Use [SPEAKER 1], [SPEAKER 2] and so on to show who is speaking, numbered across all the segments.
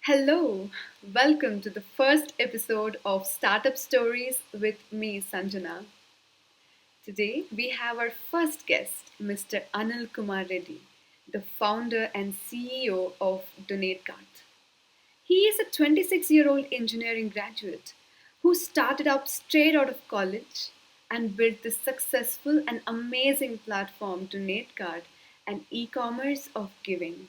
[SPEAKER 1] Hello, welcome to the first episode of Startup Stories with me, Sanjana. Today we have our first guest, Mr. Anil Kumar Reddy, the founder and CEO of DonateCart. He is a 26-year-old engineering graduate who started up straight out of college and built the successful and amazing platform DonateCart, an e-commerce of giving.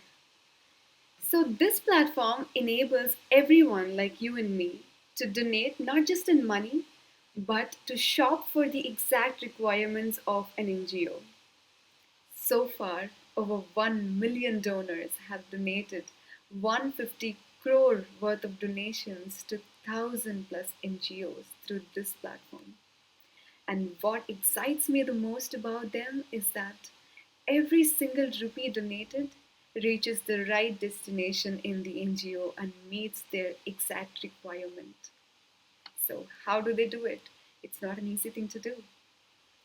[SPEAKER 1] So, this platform enables everyone like you and me to donate not just in money, but to shop for the exact requirements of an NGO. So far, over 1 million donors have donated 150 crore worth of donations to 1,000 plus NGOs through this platform. And what excites me the most about them is that every single rupee donated reaches the right destination in the NGO and meets their exact requirement. So, how do they do it? It's not an easy thing to do.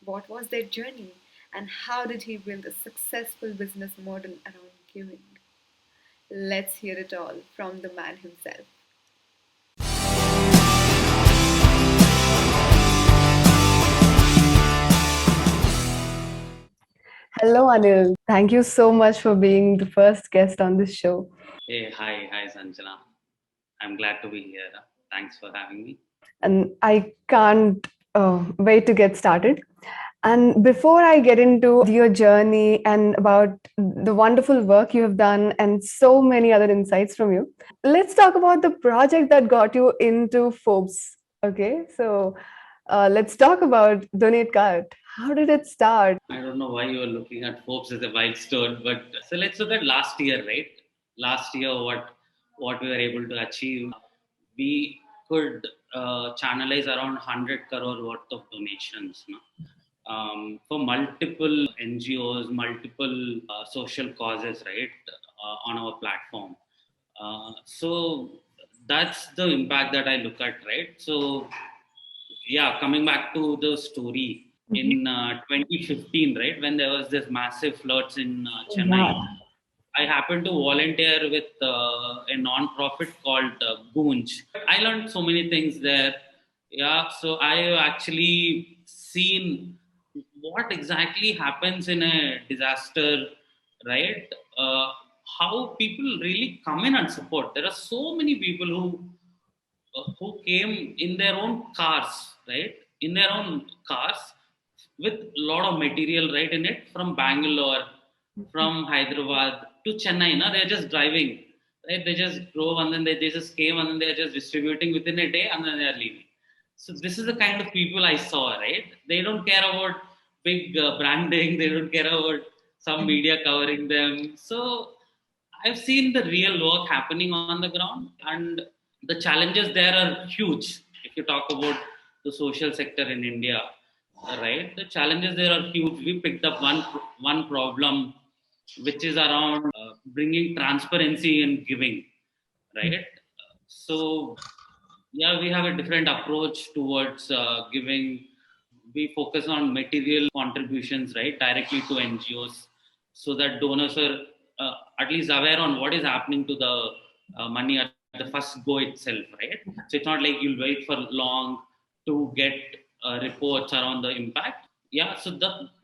[SPEAKER 1] What was their journey? And how did he build a successful business model around giving? Let's hear it all from the man himself. Hello, Anil. Thank you so much for being the first guest on this show.
[SPEAKER 2] Hey, hi, Sanjana. I'm glad to be here. Thanks for having me.
[SPEAKER 1] And I can't wait to get started. And before I get into your journey and about the wonderful work you have done and so many other insights from you, let's talk about the project that got you into Forbes. Okay, so let's talk about Donate Card. How did it start?
[SPEAKER 2] I don't know why you are looking at Forbes as a milestone, but so let's look at last year, right? Last year, what we were able to achieve, we could channelize around 100 crore worth of donations, no? For multiple NGOs, multiple social causes, right, on our platform. So that's the impact that I look at, right? So yeah, coming back to the story in 2015, right, when there was this massive floods in Chennai,
[SPEAKER 1] Yeah.
[SPEAKER 2] I happened to volunteer with a non-profit called Goonj. I learned so many things there. Yeah, so I have actually seen what exactly happens in a disaster, right? Uh, how people really come in and support. There are so many people who came in their own cars, right? In their own cars with a lot of material, right, in it from Bangalore, from Hyderabad to Chennai. No? They're just driving, right? They just drove and then they just came and then they're just distributing within a day and then they're leaving. So this is the kind of people I saw, right? They don't care about big branding. They don't care about some media covering them. So I've seen the real work happening on the ground, and the challenges there are huge. If you talk about the social sector in India, right, the challenges there are huge. We picked up one problem, which is around bringing transparency in giving, right? So yeah, we have a different approach towards giving. We focus on material contributions, right, directly to NGOs, so that donors are at least aware on what is happening to the money at the first go itself, right? So it's not like you'll wait for long to get reports around the impact. Yeah, so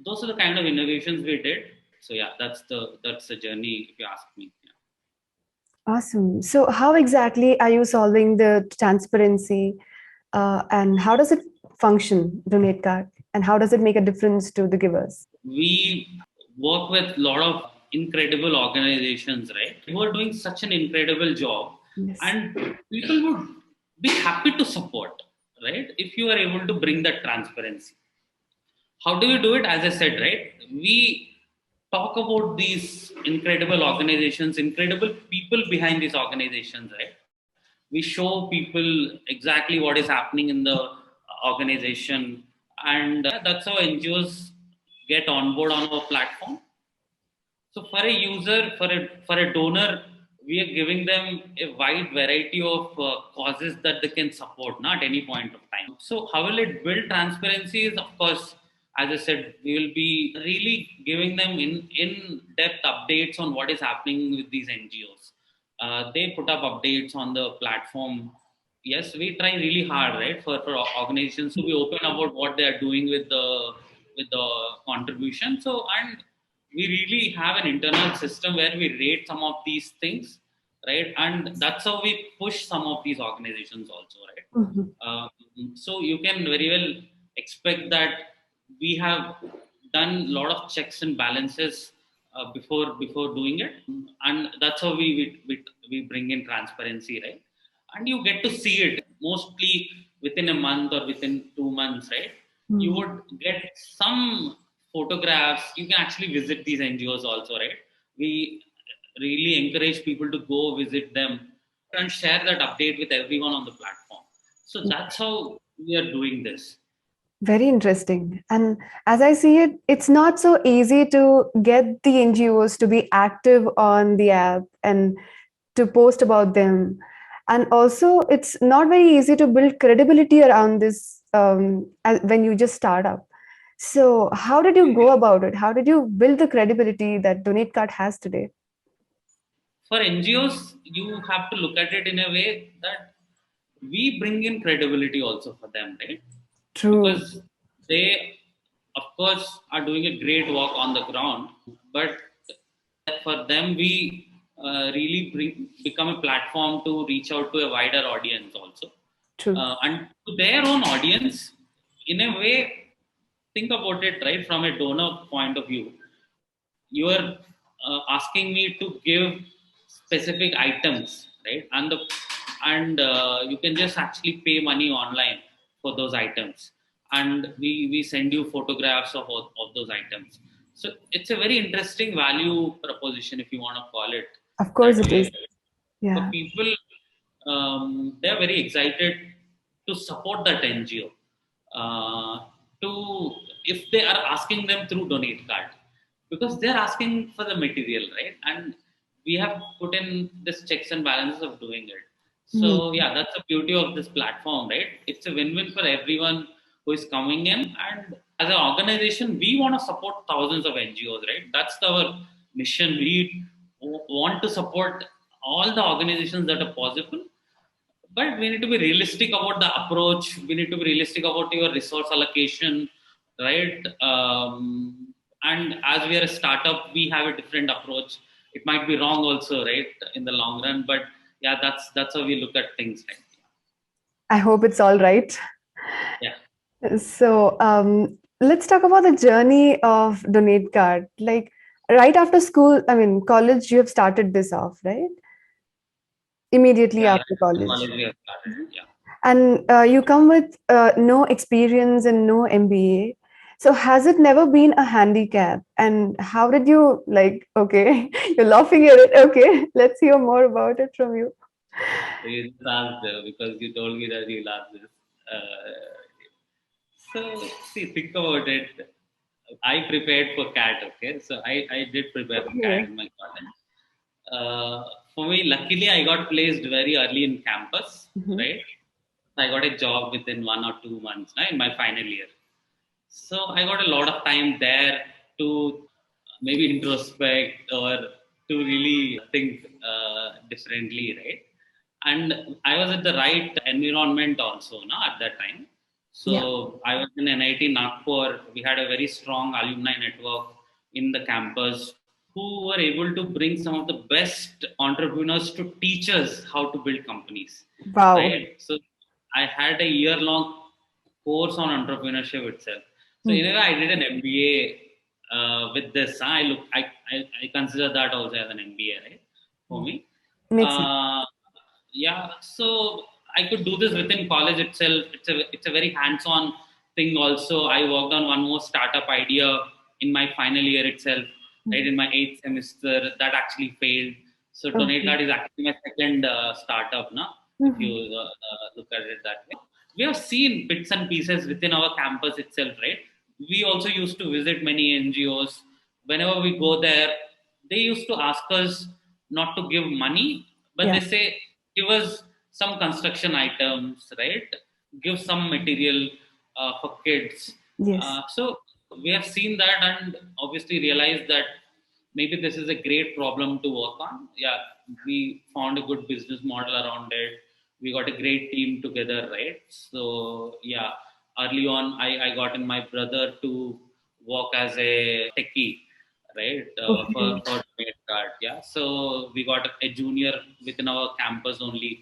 [SPEAKER 2] those are the kind of innovations we did. So yeah, that's the journey, if you ask me. Yeah.
[SPEAKER 1] Awesome. So, how exactly are you solving the transparency and how does it function, Donate Card? And how does it make a difference to the givers?
[SPEAKER 2] We work with a lot of incredible organizations, right, who are doing such an incredible job,
[SPEAKER 1] Yes.
[SPEAKER 2] and people would be happy to support, right, if you are able to bring that transparency. How do we do it? As I said, right, we talk about these incredible organizations, incredible people behind these organizations, right? We show people exactly what is happening in the organization, and that's how NGOs get on board on our platform. So for a user, for a donor, we are giving them a wide variety of causes that they can support, not any point of time. So how will it build transparency? Is, of course, as I said, we will be really giving them in depth updates on what is happening with these NGOs. they put up updates on the platform. Yes, we try really hard, right, for organizations to be open about what they are doing with the contribution. So, and we really have an internal system where we rate some of these things, right, and that's how we push some of these organizations also, right.
[SPEAKER 3] Mhm.
[SPEAKER 2] So you can very well expect that we have done a lot of checks and balances before doing it, and that's how we bring in transparency, right, and you get to see it mostly within a month or within 2 months, right. You
[SPEAKER 3] Mm.
[SPEAKER 2] would get some photographs. You can actually visit these NGOs also, right. We really encourage people to go visit them and share that update with everyone on the platform. So that's how we are doing this.
[SPEAKER 3] Very interesting. And as I see it, it's not so easy to get the NGOs to be active on the app and to post about them. And also, it's not very easy to build credibility around this when you just start up. So, how did you go about it? How did you build the credibility that Donate Card has today?
[SPEAKER 2] For NGOs, you have to look at it in a way that we bring in credibility also for them, right?
[SPEAKER 3] True,
[SPEAKER 2] Because they, of course, are doing a great work on the ground, but for them, we really become a platform to reach out to a wider audience also.
[SPEAKER 3] true.
[SPEAKER 2] And to their own audience, in a way, think about it, right, from a donor point of view. You are asking me to give specific items, right, and you can just actually pay money online for those items, and we send you photographs of those items. So it's a very interesting value proposition, if you want to call it
[SPEAKER 3] Of course,
[SPEAKER 2] that
[SPEAKER 3] it is.
[SPEAKER 2] way. For
[SPEAKER 3] Yeah.
[SPEAKER 2] people, they are very excited to support that NGO. To If they are asking them through donate card, because they're asking for the material, right? And we have put in this checks and balances of doing it.
[SPEAKER 3] Mm.
[SPEAKER 2] So yeah, that's the beauty of this platform, right? It's a win-win for everyone who is coming in, and as an organization, we want to support thousands of NGOs, right? That's our mission. We want to support all the organizations that are possible, but we need to be realistic about the approach. We need to be realistic about your resource allocation, right. And as we are a startup, we have a different approach. It might be wrong also, right, in the long run, but yeah, that's how we look at things, right.
[SPEAKER 3] I hope it's all right.
[SPEAKER 2] Yeah.
[SPEAKER 3] So, let's talk about the journey of Donate Card. Like, right after school, I mean, college, you have started this off, right? Immediately
[SPEAKER 2] Yeah,
[SPEAKER 3] after
[SPEAKER 2] yeah,
[SPEAKER 3] college.
[SPEAKER 2] college we have started, yeah.
[SPEAKER 3] And you come with no experience and no MBA. So, has it never been a handicap? And how did you, like, okay, you're laughing at it. Okay, let's hear more about it from you.
[SPEAKER 2] So you just asked because you told me that you'll ask this. So see, think about it. I prepared for CAT, okay? So I did prepare for CAT
[SPEAKER 3] Okay.
[SPEAKER 2] in my college. For me, luckily, I got placed very early in campus,
[SPEAKER 3] Mhm.
[SPEAKER 2] right? I got a job within 1 or 2 months, right, in my final year. So I got a lot of time there to maybe introspect or to really think differently, right? And I was at the right environment also, no, at that time.
[SPEAKER 3] Yeah.
[SPEAKER 2] So I was in NIT Nagpur. We had a very strong alumni network in the campus who were able to bring some of the best entrepreneurs to teach us how to build companies,
[SPEAKER 3] Wow.
[SPEAKER 2] right? So I had a year long course on entrepreneurship itself. So
[SPEAKER 3] Mhm.
[SPEAKER 2] anyway, I did an MBA with this. I consider that also as an MBA, right? For me.
[SPEAKER 3] Makes sense.
[SPEAKER 2] Uh, yeah, so I could do this within college itself. It's a very hands-on thing. Also, I worked on one more startup idea in my final year itself, right,
[SPEAKER 3] Mhm.
[SPEAKER 2] in my eighth semester. That actually failed. So Donate
[SPEAKER 3] Okay.
[SPEAKER 2] Card is actually my second startup now, if you
[SPEAKER 3] Mhm.
[SPEAKER 2] look at it that way. We have seen bits and pieces within our campus itself, right? We also used to visit many NGOs. Whenever we go there, they used to ask us not to give money, but
[SPEAKER 3] Yeah.
[SPEAKER 2] they say, give us some construction items, right? Give some material for kids.
[SPEAKER 3] Yes.
[SPEAKER 2] So we have seen that and obviously realized that maybe this is a great problem to work on. Yeah, we found a good business model around it. We got a great team together, right? So yeah, early on, I got in my brother to work as a techie, right?
[SPEAKER 3] Okay.
[SPEAKER 2] For Donate Card. Yeah, so we got a junior within our campus only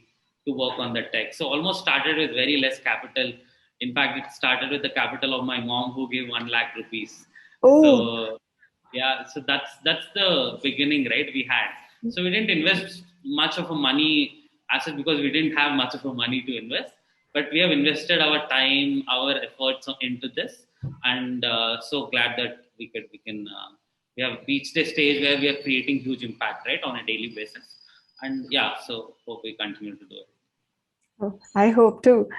[SPEAKER 2] to work on the tech. So almost started with very less capital. In fact, it started with the capital of my mom, who gave 1 lakh rupees.
[SPEAKER 3] Oh,
[SPEAKER 2] So yeah, so that's the beginning, right? We had, so we didn't invest much of a money as such, because we didn't have much of a money to invest, but we have invested our time, our efforts into this, and so glad that we have reached a stage where we are creating huge impact, right, on a daily basis. And yeah, so hope we continue to do it.
[SPEAKER 3] I hope too.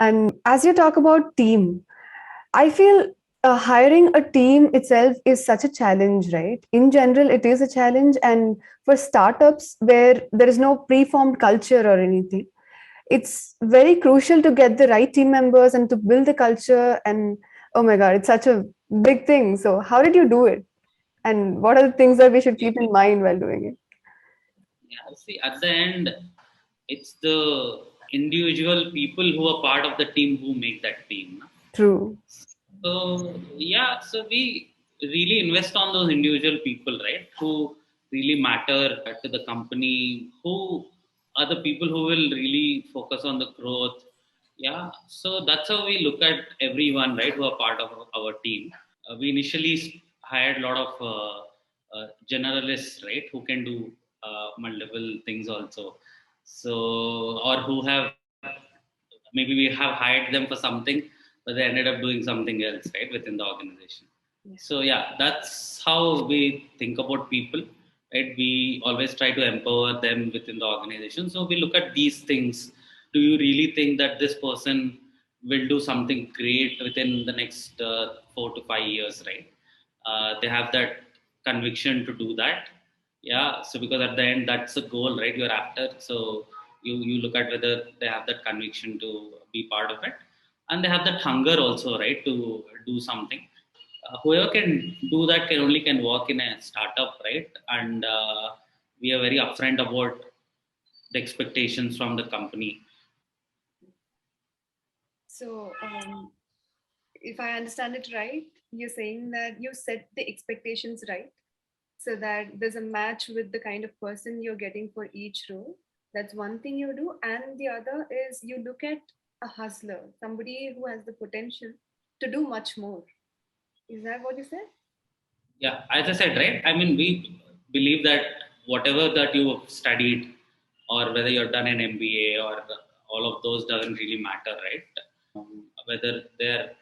[SPEAKER 3] And as you talk about team, I feel hiring a team itself is such a challenge, right? In general, it is a challenge. And for startups where there is no preformed culture or anything, it's very crucial to get the right team members and to build the culture. And oh my God, it's such a big thing. So, how did you do it? And what are the things that we should keep in mind while doing it?
[SPEAKER 2] Yeah, see, at the end, it's the individual people who are part of the team who make that team.
[SPEAKER 3] True.
[SPEAKER 2] So yeah, so we really invest on those individual people, right? Who really matter to the company, who are the people who will really focus on the growth. Yeah, so that's how we look at everyone, right? Who are part of our team. We initially hired a lot of generalists, right? Who can do multiple things also. So, or who have, maybe we have hired them for something, but they ended up doing something else, right, within the organization.
[SPEAKER 1] Yeah.
[SPEAKER 2] So yeah, that's how we think about people, right? We always try to empower them within the organization. So we look at these things. Do you really think that this person will do something great within the next 4 to 5 years, right? They have that conviction to do that. Yeah, so because at the end, that's the goal, right, you're after. So you look at whether they have that conviction to be part of it, and they have that hunger also, right, to do something. Whoever can do that can work in a startup, right? And we are very upfront about the expectations from the company.
[SPEAKER 1] So, if I understand it right, you're saying that you set the expectations right so that there's a match with the kind of person you're getting for each role. That's one thing you do. And the other is you look at a hustler, somebody who has the potential to do much more. Is that what you said?
[SPEAKER 2] Yeah, as I said, right? I mean, we believe that whatever that you have studied, or whether you've done an MBA, or all of those, doesn't really matter, right? Whether they're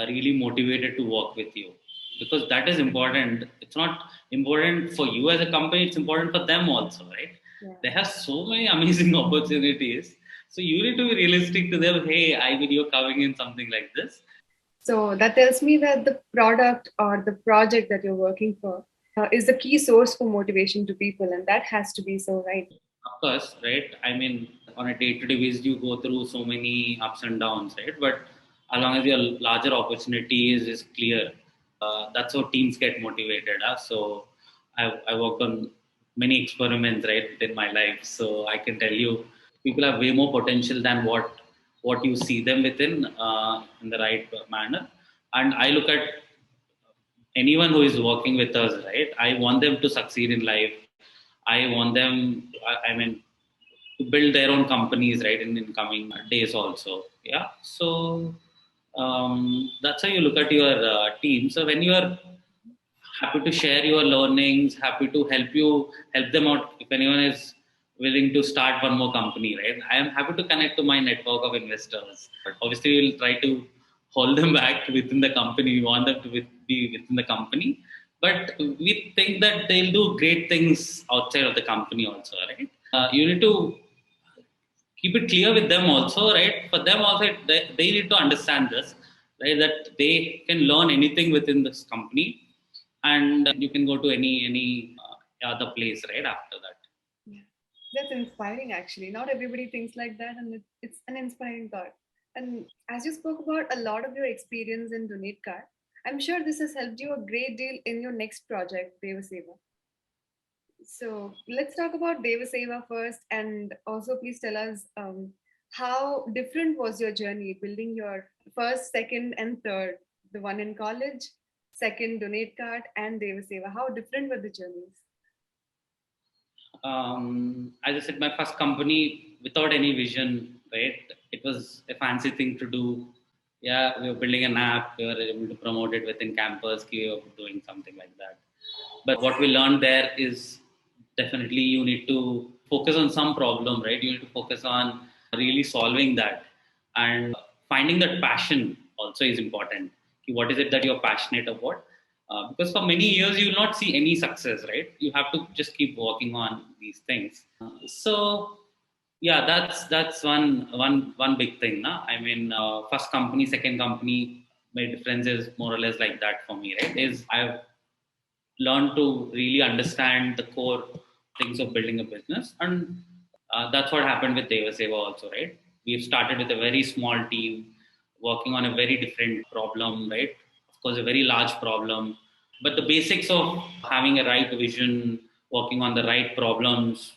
[SPEAKER 2] really motivated to work with you, because that is important. It's not important for you as a company; it's important for them also, right?
[SPEAKER 1] Yeah.
[SPEAKER 2] They have so many amazing opportunities, so you need to be realistic to them. Hey, I mean, you're coming in something like this.
[SPEAKER 1] So that tells me that the product or the project that you're working for is the key source for motivation to people, and that has to be so, right?
[SPEAKER 2] Of course, right? I mean, on a day-to-day basis, you go through so many ups and downs, right? But as long as your larger opportunity is clear, that's how teams get motivated. So I worked on many experiments, right, in my life. So I can tell you, people have way more potential than what you see them within, in the right manner. And I look at anyone who is working with us, right? I want them to succeed in life. I want them, I mean, to build their own companies, right, in coming days also. Yeah. So that's how you look at your team. So when you are happy to share your learnings, happy to help them out. If anyone is willing to start one more company, right? I am happy to connect to my network of investors. But obviously, we'll try to hold them back within the company. We want them to be within the company, but we think that they'll do great things outside of the company also, right? You need to keep it clear with them also, right? For them also, they need to understand this, right? That they can learn anything within this company, and you can go to any other place, right? After that.
[SPEAKER 1] Yeah. That's inspiring, actually. Not everybody thinks like that, and it's an inspiring thought. And as you spoke about a lot of your experience in Donate Card, I'm sure this has helped you a great deal in your next project, Devaseva. So let's talk about Devaseva first, and also please tell us how different was your journey building your first, second, and third, the one in college, second Donate Card, and Devaseva. How different were the journeys?
[SPEAKER 2] As I said, my first company without any vision, right? It was a fancy thing to do. Yeah, we were building an app. We were able to promote it within campus. We were doing something like that. But what we learned there is definitely you need to focus on some problem, right? You need to focus on really solving that, and finding that passion also is important. What is it that you're passionate about? Because for many years you will not see any success, right? You have to just keep working on these things. So yeah, that's one big thing. Na? I mean, first company, second company, my difference is more or less like that for me, right? Is I've learned to really understand the core things of building a business, and that's what happened with Devaseva also, right? We've started with a very small team working on a very different problem, right? Of course, a very large problem, but the basics of having a right vision, working on the right problems,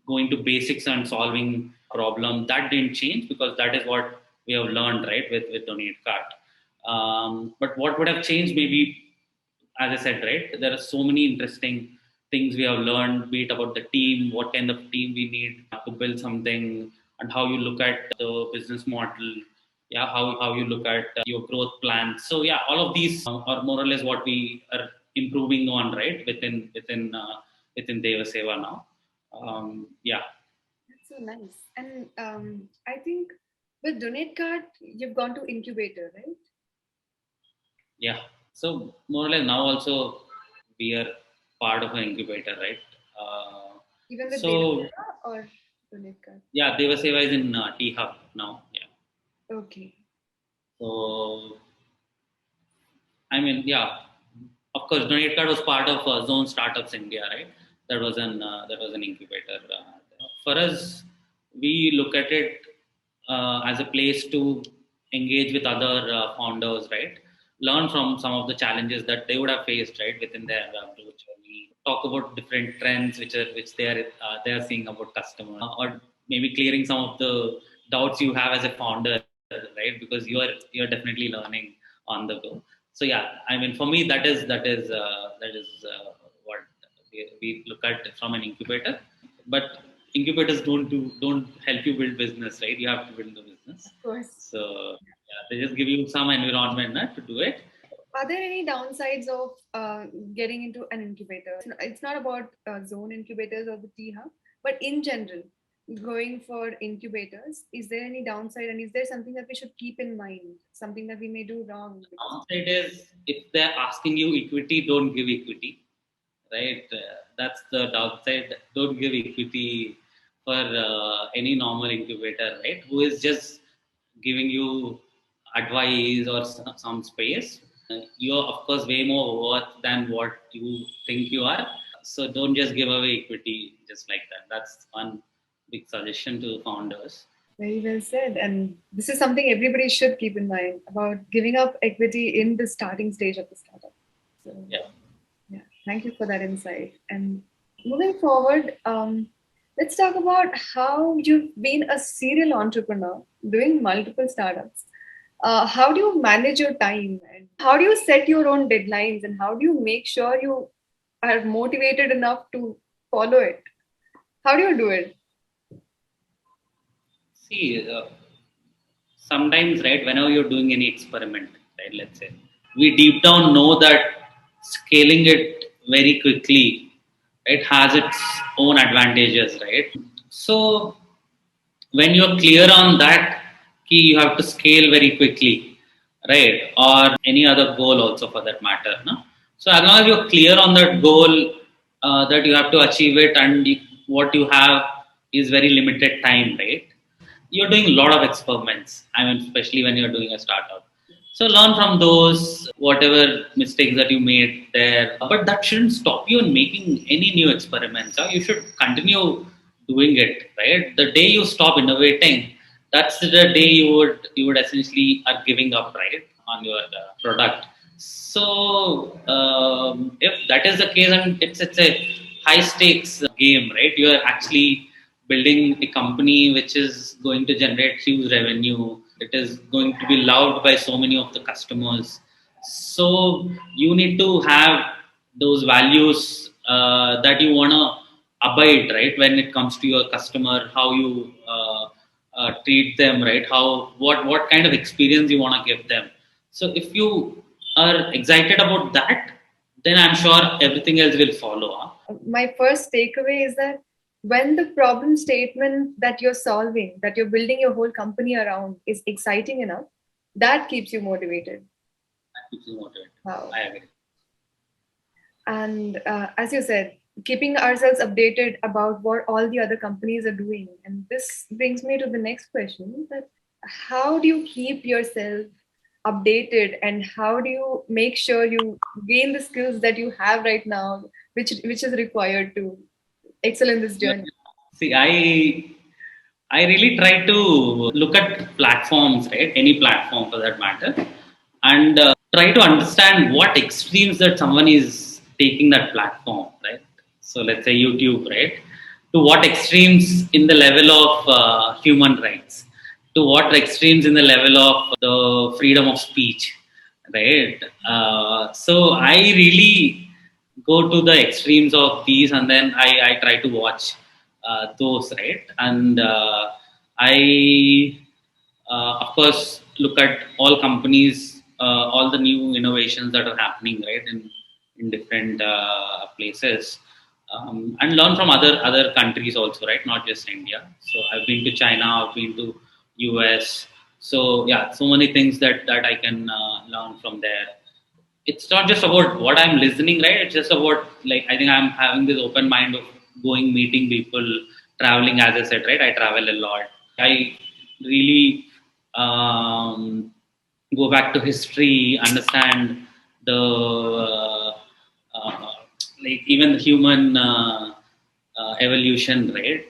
[SPEAKER 2] going to basics and solving problem, that didn't change because that is what we have learned, right, with Donate Cart. But what would have changed maybe, as I said, right, there are so many interesting things we have learned, be it about the team, what kind of team we need to build something, and how you look at the business model, yeah, how you look at your growth plans. So yeah, all of these are more or less what we are improving on, right, within Devaseva now. Yeah,
[SPEAKER 1] That's so nice. And I think with Donate Card, you've gone to incubator, right?
[SPEAKER 2] yeah. So more or less now also we are part of an incubator, right? Uh,
[SPEAKER 1] Even with
[SPEAKER 2] so
[SPEAKER 1] Devaseva or Donate Card?
[SPEAKER 2] yeah, Devaseva is in T Hub now. Yeah.
[SPEAKER 1] Okay.
[SPEAKER 2] So I mean, yeah, of course, Donate Card was part of Zone Startups India, right? That was an incubator. For us, we look at it as a place to engage with other founders, right? Learn from some of the challenges that they would have faced, right, within their growth journey. Talk about different trends which they are seeing about customer, or maybe clearing some of the doubts you have as a founder, right? Because you're definitely learning on the go. So yeah, I mean, for me, that is what we look at from an incubator. But incubators don't help you build business, right? You have to build the business.
[SPEAKER 1] Of course.
[SPEAKER 2] So yeah, they just give you some environment to do it.
[SPEAKER 1] Are there any downsides of getting into an incubator? It's not about zone incubators or the T Hub, but in general, going for incubators, is there any downside and is there something that we should keep in mind? Something that we may do wrong?
[SPEAKER 2] Downside is if they're asking you equity, don't give equity, right? That's the downside. Don't give equity for any normal incubator, right? Who is just giving you advice or some space. You're of course way more worth than what you think you are. So don't just give away equity just like that. That's one big suggestion to founders.
[SPEAKER 1] Very well said. And this is something everybody should keep in mind about giving up equity in the starting stage of the startup. So,
[SPEAKER 2] Yeah.
[SPEAKER 1] yeah, thank you for that insight. And moving forward, let's talk about how you've been a serial entrepreneur doing multiple startups. How do you manage your time? And how do you set your own deadlines? And how do you make sure you are motivated enough to follow it? How do you do it?
[SPEAKER 2] See, sometimes, right, whenever you're doing any experiment, right, let's say, we deep down know that scaling it very quickly, it has its own advantages, right? So when you're clear on that, key, you have to scale very quickly, right? Or any other goal also for that matter. No? So as long as you're clear on that goal, that you have to achieve it, and what you have is very limited time, right? You're doing a lot of experiments. I mean, especially when you're doing a startup. So learn from those, whatever mistakes that you made there. But that shouldn't stop you in making any new experiments. You should continue doing it, right? The day you stop innovating, that's the day you would essentially are giving up, right, on your product. So if that is the case, and it's a high stakes game, right? You are actually building a company which is going to generate huge revenue. It is going to be loved by so many of the customers. So you need to have those values that you want to abide, right? When it comes to your customer, how you treat them, right? How what kind of experience you want to give them. So if you are excited about that, then I'm sure everything else will follow. Huh?
[SPEAKER 1] My first takeaway is that when the problem statement that you're solving, that you're building your whole company around, is exciting enough, that keeps you motivated.
[SPEAKER 2] That keeps you motivated.
[SPEAKER 1] Wow.
[SPEAKER 2] I agree.
[SPEAKER 1] And as you said, keeping ourselves updated about what all the other companies are doing. And this brings me to the next question, that how do you keep yourself updated, and how do you make sure you gain the skills that you have right now, which is required to excel in this journey?
[SPEAKER 2] See, I really try to look at platforms, right? Any platform for that matter, and try to understand what extremes that someone is taking that platform, right? So let's say YouTube, right? To what extremes in the level of human rights, to what extremes in the level of the freedom of speech, right? So I really go to the extremes of these, and then I try to watch those, right? And I of course look at all companies, all the new innovations that are happening, right, in different places, and learn from other countries also, right, not just India. So I've been to China, I've been to US. So yeah, so many things that I can learn from there. It's not just about what I'm listening, right? It's just about, like, I think I'm having this open mind of going, meeting people, traveling. As I said, right, I travel a lot. I really go back to history, understand the like even the human evolution, right?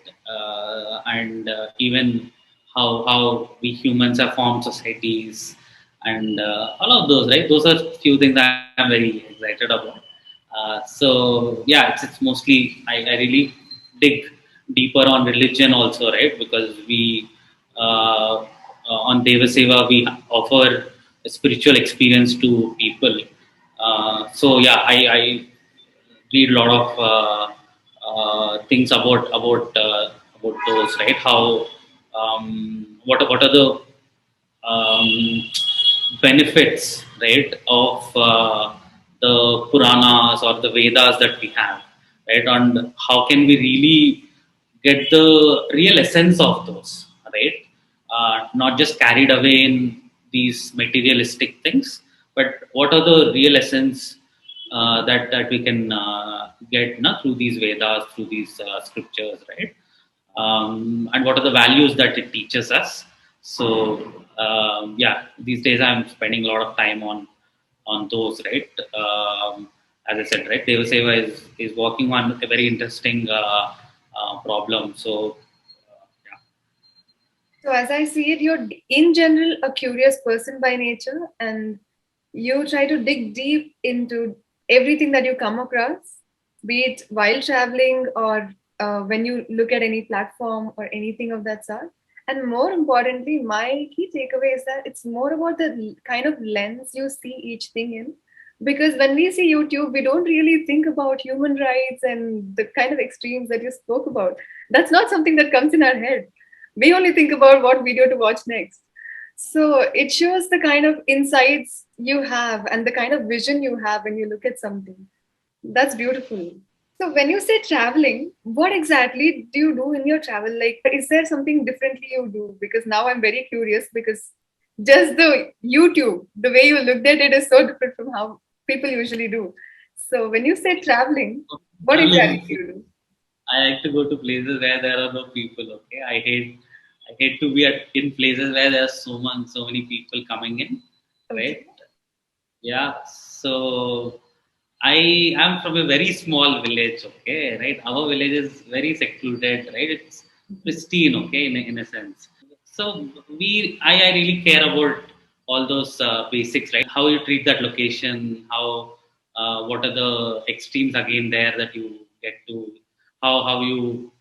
[SPEAKER 2] And even how we humans have formed societies, and all of those, right? Those are few things I'm very excited about. So yeah, it's mostly I really dig deeper on religion also, right? Because we on Devaseva we offer a spiritual experience to people. So yeah, I read a lot of things about those, right? How what are the um, benefits, right, of the Puranas or the Vedas that we have, right? And how can we really get the real essence of those, right? Not just carried away in these materialistic things, but what are the real essence that we can get through these Vedas, through these scriptures, right? And what are the values that it teaches us. So yeah, these days I'm spending a lot of time on those, right? As I said, right, Devaseva is working on a very interesting problem. So
[SPEAKER 1] So, as I see it, you're in general a curious person by nature, and you try to dig deep into everything that you come across, be it while traveling or when you look at any platform or anything of that sort. And more importantly, my key takeaway is that it's more about the kind of lens you see each thing in. Because when we see YouTube, we don't really think about human rights and the kind of extremes that you spoke about. That's not something that comes in our head. We only think about what video to watch next. So it shows the kind of insights you have and the kind of vision you have when you look at something. That's beautiful. So when you say traveling, what exactly do you do in your travel? Like, is there something differently you do? Because now I'm very curious, because just the YouTube, the way you looked at it is so different from how people usually do. So when you say traveling, what exactly
[SPEAKER 2] traveling,
[SPEAKER 1] do you do?
[SPEAKER 2] I like to go to places where there are no people. Okay, I hate to be in places where there are so many people coming in,
[SPEAKER 1] Okay.
[SPEAKER 2] right? Yeah, so I am from a very small village, okay, right? Our village is very secluded, right? It's pristine, okay, in a sense. So I really care about all those basics, right? How you treat that location, how what are the extremes again there that you get to, how you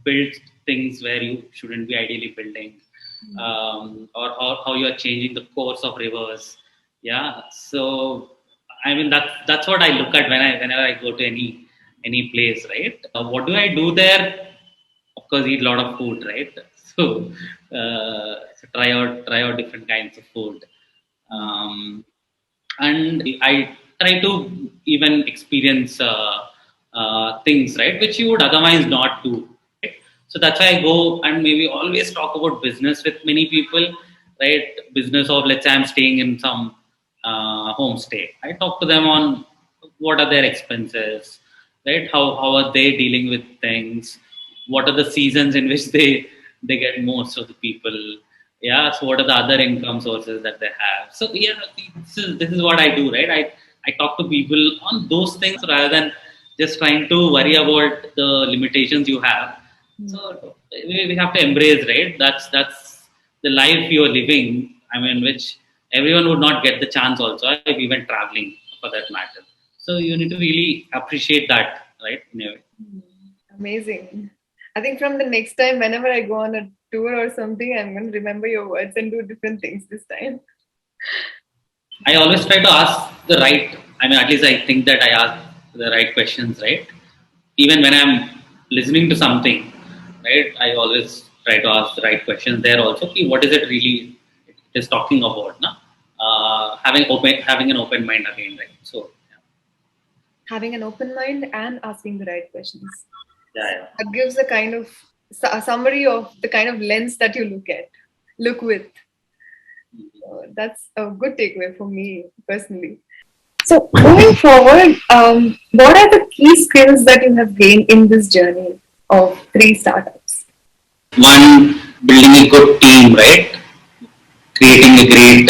[SPEAKER 2] build things where you shouldn't be ideally building, or how you are changing the course of rivers. Yeah, so I mean that's what I look at whenever I go to any place, right? What do I do there? Of course, eat a lot of food, right? So, so try out different kinds of food, um, and I try to even experience things, right, which you would otherwise not do. Right? So that's why I go and maybe always talk about business with many people, right? Business of, let's say I'm staying in some homestay. I talk to them on what are their expenses, right? How are they dealing with things? What are the seasons in which they get most of the people? Yeah, so what are the other income sources that they have? So yeah, this is what I do, right? I talk to people on those things rather than just trying to worry about the limitations you have. So we have to embrace, right? That's the life you're living. I mean, which everyone would not get the chance also, if even traveling for that matter. So you need to really appreciate that, right? In a way.
[SPEAKER 1] Amazing. I think from the next time, whenever I go on a tour or something, I'm going to remember your words and do different things this time.
[SPEAKER 2] I always try to ask the right. I mean, at least I think that I ask the right questions, right? Even when I'm listening to something, right? I always try to ask the right questions there also. Okay, what is it really it is talking about? Na? Having an open mind again, right? So
[SPEAKER 1] Having an open mind and asking the right questions.
[SPEAKER 2] yeah, yeah.
[SPEAKER 1] That gives a kind of a summary of the kind of lens that you look with. So that's a good takeaway for me personally. So moving forward, what are the key skills that you have gained in this journey of three startups?
[SPEAKER 2] One, building a good team, right? Creating a great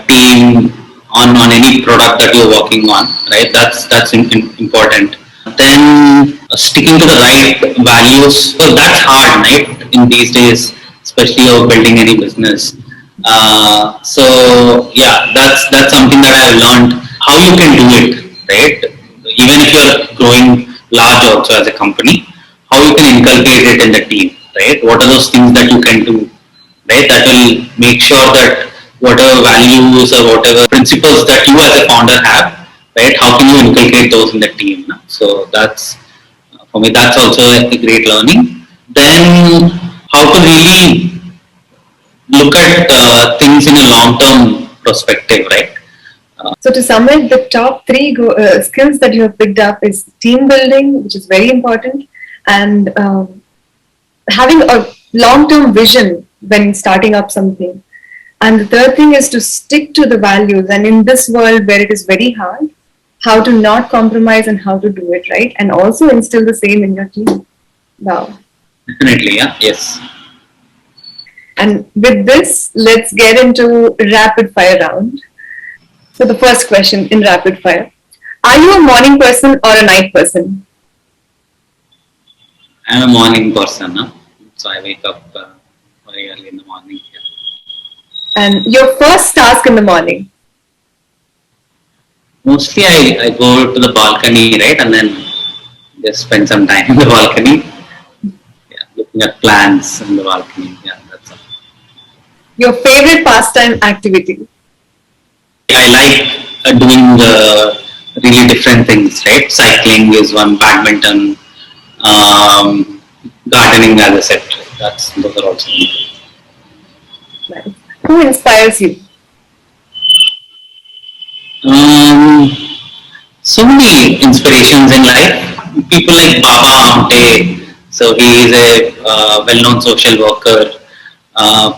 [SPEAKER 2] team on any product that you're working on, right? That's important. Then sticking to the right values. So that's hard, right? In these days, especially of building any business. So yeah, that's something that I've learned how you can do it, right? Even if you're growing large also as a company, how you can inculcate it in the team, right? What are those things that you can do, right? That will make sure that whatever values or whatever principles that you as a founder have, right? How can you inculcate those in the team? No? So that's for me. That's also a great learning. Then how to really look at things in a long-term perspective, right?
[SPEAKER 1] So to sum it, the top three skills that you have picked up is team building, which is very important, and having a long-term vision when starting up something. And the third thing is to stick to the values. And in this world where it is very hard, how to not compromise and how to do it right, and also instill the same in your team. Wow.
[SPEAKER 2] Definitely, yeah, yes.
[SPEAKER 1] And with this, let's get into rapid fire round. So the first question in rapid fire: are you a morning person or a night person?
[SPEAKER 2] I'm a morning person, no? So I wake up very early in the morning. Yeah.
[SPEAKER 1] And your first task in the morning?
[SPEAKER 2] Mostly I go to the balcony, right, and then just spend some time in the balcony. Yeah, looking at plants in the balcony. Yeah, that's all.
[SPEAKER 1] Your favorite pastime activity?
[SPEAKER 2] I like doing really different things, right? Cycling is one, badminton, gardening, as I said. Those are also.
[SPEAKER 1] Nice. Who inspires you?
[SPEAKER 2] Um, so many inspirations in life. People like Baba Amte, so he is a well-known social worker.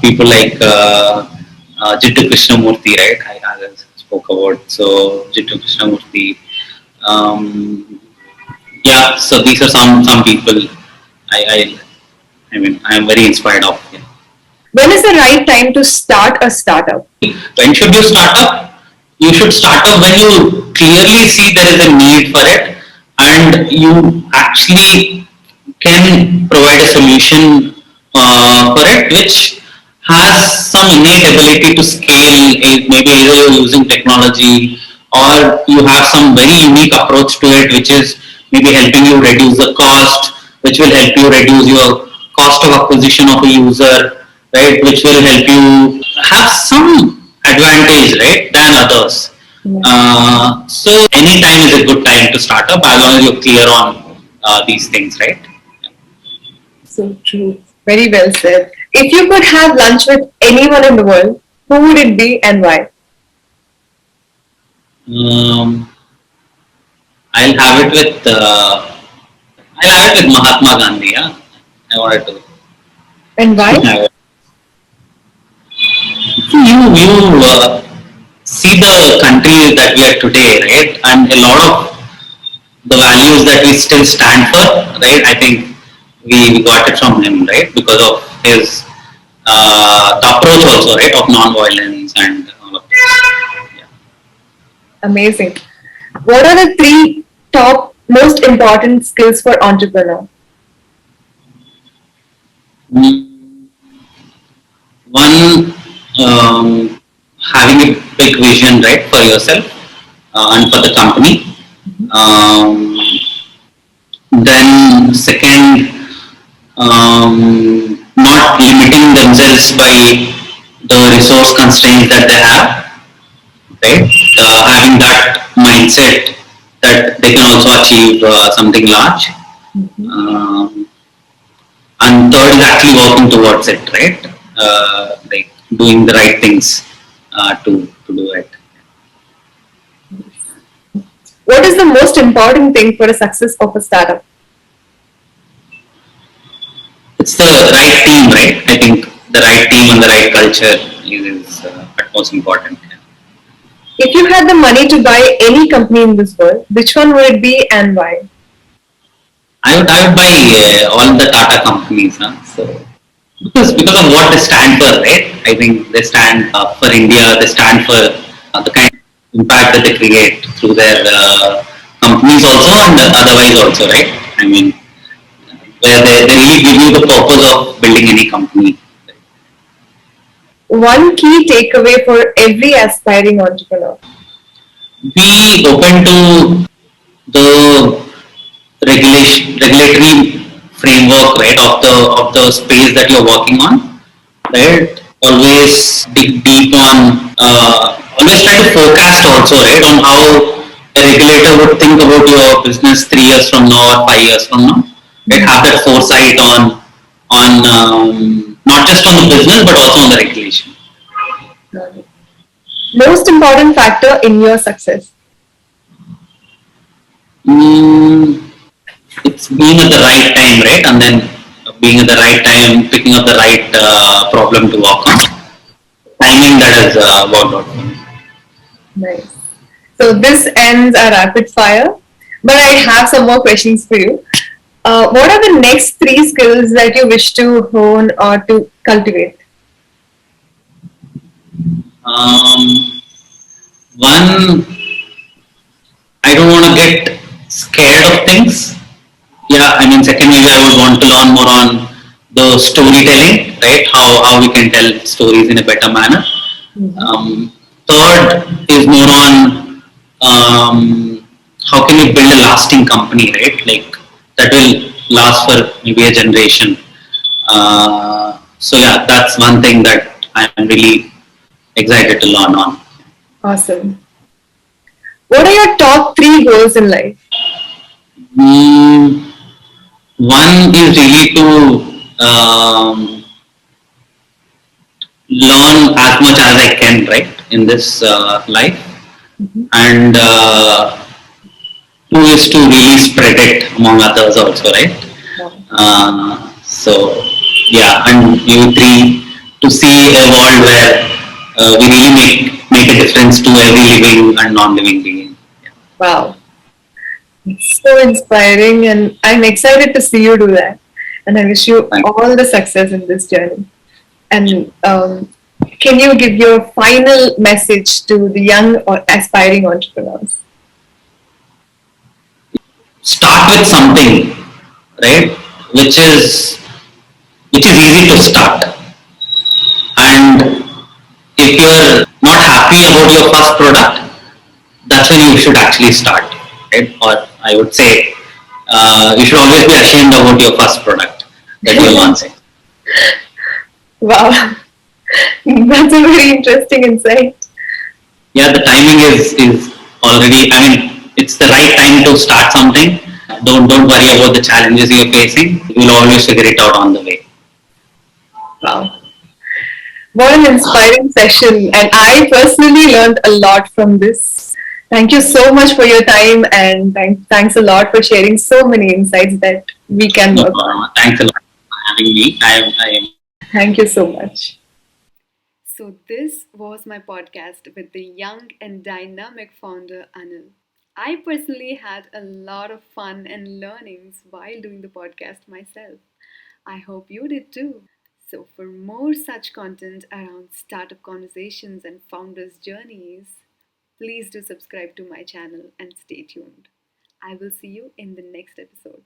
[SPEAKER 2] People like Jittu Krishnamurthy, right? I spoke about so Jittu Krishnamurthy. Um, yeah, so these are some people I I, I mean I am very inspired of. Yeah.
[SPEAKER 1] When is the right time to start a startup?
[SPEAKER 2] When should you start up? You should start up when you clearly see there is a need for it and you actually can provide a solution for it which has some innate ability to scale. Maybe either you're using technology or you have some very unique approach to it, which is maybe helping you reduce the cost, which will help you reduce your cost of acquisition of a user, right? Which will help you have some advantage, right, than others. So any time is a good time to start up as long as you're clear on these things, right?
[SPEAKER 1] So true. Very well said. If you could have lunch with anyone in the world, who would it be and why?
[SPEAKER 2] Um, I'll have it with I'll have it with Mahatma Gandhi. Yeah, I wanted to
[SPEAKER 1] And why?
[SPEAKER 2] have it. You see the country that we are today, right? And a lot of the values that we still stand for, right? I think we got it from him, right? Because of his the approach also, right, of non-violence and all of this. Yeah.
[SPEAKER 1] Amazing. What are the three top most important skills for entrepreneur?
[SPEAKER 2] Mm, One, having a big vision, right, for yourself and for the company. Um, then second, not limiting themselves by the resource constraints that they have, right? Having that mindset that they can also achieve something large. Um, and third is actually working towards it, right? Like doing the right things to do it.
[SPEAKER 1] What is the most important thing for a success of a startup?
[SPEAKER 2] It's the right team, right? I think the right team and the right culture is utmost important. Yeah.
[SPEAKER 1] If you had the money to buy any company in this world, which one would it be and why?
[SPEAKER 2] I would buy all the Tata companies, huh? So because of what they stand for, right? I think they stand for India. They stand for the kind of impact that they create through their companies also and otherwise also, right? I mean, where they really give you the purpose of building any company.
[SPEAKER 1] One key takeaway for every aspiring entrepreneur.
[SPEAKER 2] Be open to the regulatory framework, right, of the space that you're working on, right? Always dig deep on, always try to forecast also, right, on how a regulator would think about your business 3 years from now or 5 years from now. Right, have that foresight on not just on the business but also on the regulation.
[SPEAKER 1] Most important factor in your success.
[SPEAKER 2] Mm, it's being at the right time, right? And then being at the right time, picking up the right problem to work on. Timing that has worked out for me.
[SPEAKER 1] Nice. So this ends our rapid fire, but I have some more questions for you. What are the next three skills that you wish to hone or to cultivate?
[SPEAKER 2] Um, One, I don't want to get scared of things. Yeah, I mean, second, maybe I would want to learn more on the storytelling, right? How we can tell stories in a better manner. Third is more on how can we build a lasting company, right? Like that will last for maybe a generation. So yeah, that's one thing that I'm really excited to learn on.
[SPEAKER 1] Awesome. What are your top three goals in life?
[SPEAKER 2] Mm, One is really to learn as much as I can, right, in this life, and two is to really spread it among others also, right? So yeah, and you three to see a world where we really make a difference to every living and non-living being.
[SPEAKER 1] Wow, it's so inspiring, and I'm excited to see you do that. And I wish you
[SPEAKER 2] Thank
[SPEAKER 1] all the success in this journey. And can you give your final message to the young or aspiring entrepreneurs?
[SPEAKER 2] Start with something, right, which is which is easy to start, if you're not happy about your first product, that's when you should actually start, right? Or I would say, you should always be ashamed about your first product that you're launching.
[SPEAKER 3] Wow, that's a very interesting insight.
[SPEAKER 2] Yeah, the timing is already. I mean, it's the right time to start something. Don't worry about the challenges you're facing. You'll always figure it out on the way.
[SPEAKER 3] Wow. What an inspiring session. And I personally learned a lot from this. Thank you so much for your time and thanks a lot for sharing so many insights that we can
[SPEAKER 2] No
[SPEAKER 3] work on.
[SPEAKER 2] problem. Thanks a lot for having me. I
[SPEAKER 3] Thank you so much.
[SPEAKER 1] So, this was my podcast with the young and dynamic founder Anil. I personally had a lot of fun and learnings while doing the podcast myself. I hope you did too. So, for more such content around startup conversations and founders' journeys, please do subscribe to my channel and stay tuned. I will see you in the next episode.